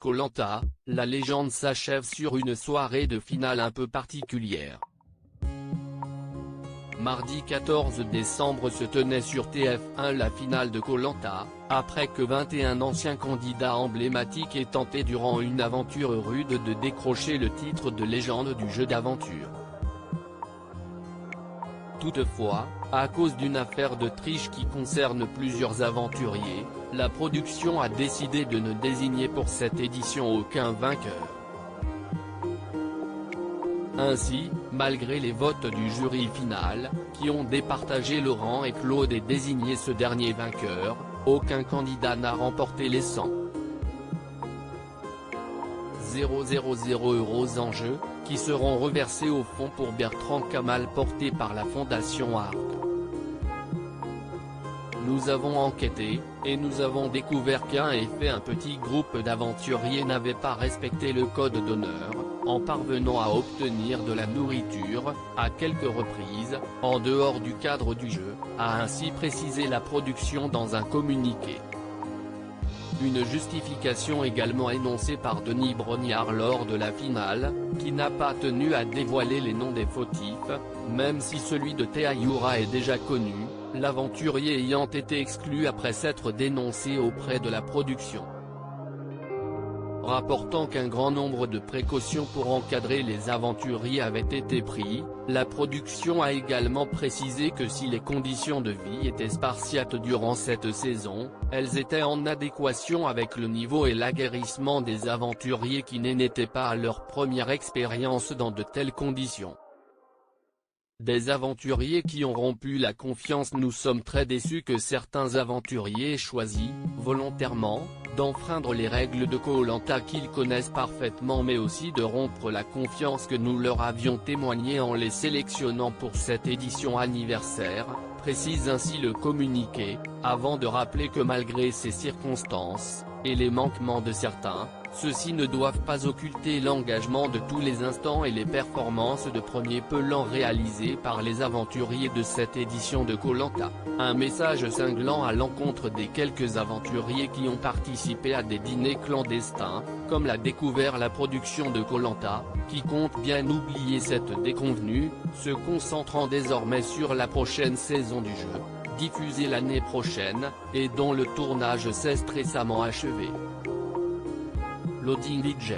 Koh-Lanta, la légende s'achève sur une soirée de finale un peu particulière. Mardi 14 décembre se tenait sur TF1 la finale de Koh-Lanta, après que 21 anciens candidats emblématiques aient tenté durant une aventure rude de décrocher le titre de légende du jeu d'aventure. Toutefois, à cause d'une affaire de triche qui concerne plusieurs aventuriers, la production a décidé de ne désigner pour cette édition aucun vainqueur. Ainsi, malgré les votes du jury final, qui ont départagé Laurent et Claude et désigné ce dernier vainqueur, aucun candidat n'a remporté les 100 000 € en jeu, qui seront reversés au fonds pour Bertrand Kamal porté par la Fondation Art. Nous avons enquêté, et nous avons découvert qu'un petit groupe d'aventuriers n'avait pas respecté le code d'honneur, en parvenant à obtenir de la nourriture, à quelques reprises, en dehors du cadre du jeu, a ainsi précisé la production dans un communiqué. Une justification également énoncée par Denis Brognard lors de la finale, qui n'a pas tenu à dévoiler les noms des fautifs, même si celui de Théayoura est déjà connu, l'aventurier ayant été exclu après s'être dénoncé auprès de la production. Rapportant qu'un grand nombre de précautions pour encadrer les aventuriers avaient été pris, la production a également précisé que si les conditions de vie étaient spartiates durant cette saison, elles étaient en adéquation avec le niveau et l'aguerrissement des aventuriers qui n'étaient pas à leur première expérience dans de telles conditions. Des aventuriers qui ont rompu la confiance. Nous sommes très déçus que certains aventuriers aient choisi, volontairement, d'enfreindre les règles de Koh-Lanta qu'ils connaissent parfaitement mais aussi de rompre la confiance que nous leur avions témoignée en les sélectionnant pour cette édition anniversaire, précise ainsi le communiqué, avant de rappeler que malgré ces circonstances, et les manquements de certains, ceux-ci ne doivent pas occulter l'engagement de tous les instants et les performances de premier plan réalisées par les aventuriers de cette édition de Koh-Lanta. Un message cinglant à l'encontre des quelques aventuriers qui ont participé à des dîners clandestins, comme l'a découvert la production de Koh-Lanta, qui compte bien oublier cette déconvenue, se concentrant désormais sur la prochaine saison du jeu, diffusée l'année prochaine, et dont le tournage s'est récemment achevé. Loading DJ.